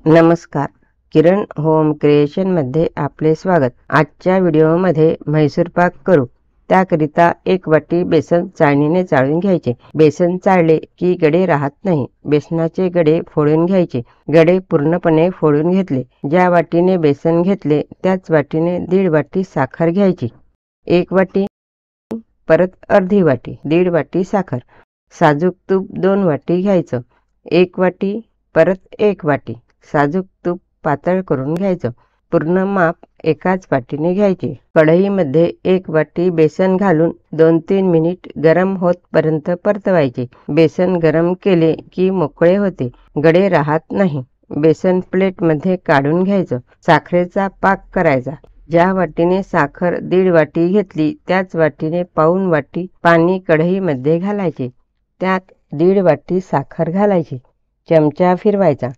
नमस्कार, किरण home creation मध्ये आपले स्वागत। आजच्या व्हिडिओमध्ये म्हैसूर पाक करू। त्याकरिता एक वाटी बेसन चाळणीने चाळून घ्यायचे। बेसन चाळले की गडे राहत नाही। बेसनाचे गडे फोडून घ्यायचे। गडे पूर्णपणे फोडून घेतले। ज्या वाटीने बेसन घेतले त्याच वाटीने 1.5 वाटी साखर घ्यायची। 1 वाटी, परत अर्धी वाटी, 1.5 वाटी साखर। साजूक तूप 2 वाटी घ्यायचं। 1 वाटी, परत 1 वाटी साजूक तूप पातळ करून घ्यायचं। पूर्ण माप एकाच वाटीने घ्यायचे। कढईमध्ये 1 वाटी बेसन घालून 2-3 मिनिट गरम होतपर्यंत परतवायचे। बेसन गरम केले की मोकळे होते, गडे राहत नाही। बेसन प्लेटमध्ये काढून घ्यायचं। साखरेचा पाक करायचा। ज्या वाटीने साखर 1.5 वाटी घेतली त्याच वाटीने पाऊण वाटी पाणी कढईमध्ये घालायचे। त्यात 1.5 वाटी साखर घालायची। चमचा फिरवायचा।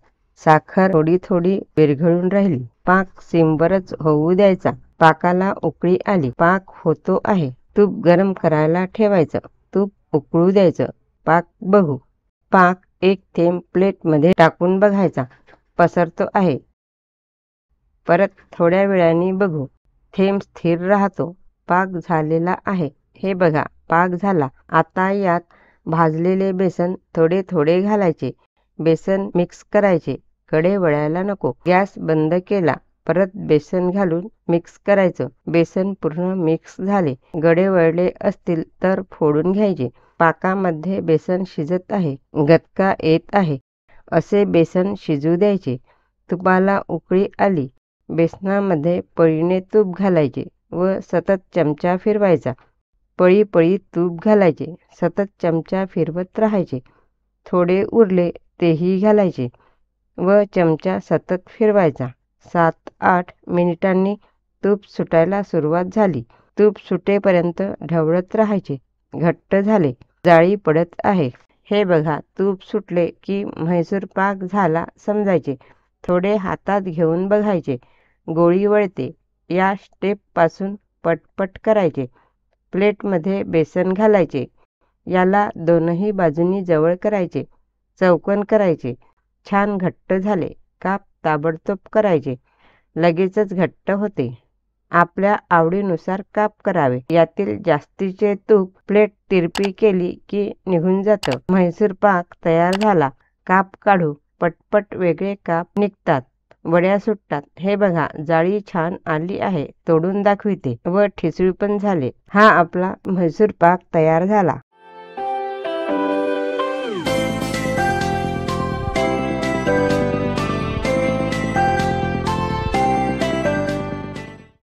साखर थोडी थोडी विरघळून राहिली। पाक सिमवरच होऊ द्यायचा। पाकाला उकळी आली, पाक होतो आहे। तूप गरम करायला ठेवायचं। तूप उकळू द्यायचं। पाक बघू। पाक एक थेंब प्लेटमध्ये टाकून बघायचा, पसरतो आहे। परत थोड्या वेळाने बघू, थेंब स्थिर राहतो। पाक झालेला आहे। हे बघा, पाक झाला। आता यात भाजलेले बेसन थोडे थोडे घालायचे। बेसन मिक्स करायचे, कडे वळायला नको। गॅस बंद केला। परत बेसन घालून मिक्स करायचं। बेसन पूर्ण मिक्स झाले। गडे वळले असतील तर फोडून घ्यायचे। पाकामध्ये बेसन शिजत आहे, गटका येत आहे असे बेसन शिजू द्यायचे। तुपाला उकळी आली। बेसनामध्ये पळीने तूप घालायचे व सतत चमचा फिरवायचा। पळी पळी तूप घालायचे, सतत चमचा फिरवत राहायचे। थोडे उरले तेही घालायचे व चमचा सतत फिरवायचा। 7-8 मिनिटांनी तूप सुटायला सुरुवात झाली। तूप सुटेपर्यंत ढवळत राहायचे। घट्ट झाले, जाळी पडत आहे। हे बघा, तूप सुटले की म्हैसूर पाक झाला समजायचे। थोडे हातात घेऊन बघायचे, गोळी वळते। या स्टेपपासून पटपट करायचे। प्लेटमध्ये बेसन घालायचे। याला दोनही बाजूनी जवळ करायचे, चौकोन करायचे। छान घट्ट झाले। काप ताबडतोब करायचे, लगेचच घट्ट होते। आपल्या आवडीनुसार काप करावे। यातील जास्तीचे तूप प्लेट तिरपी केली की निघून जातं। म्हैसूर पाक तयार झाला। काप काढू, पटपट वेगळे काप निघतात, वड्या सुटतात। हे बघा, जाळी छान आली आहे। तोडून दाखविते व ठिसूळ पण झाले। हा आपला म्हैसूर पाक तयार झाला।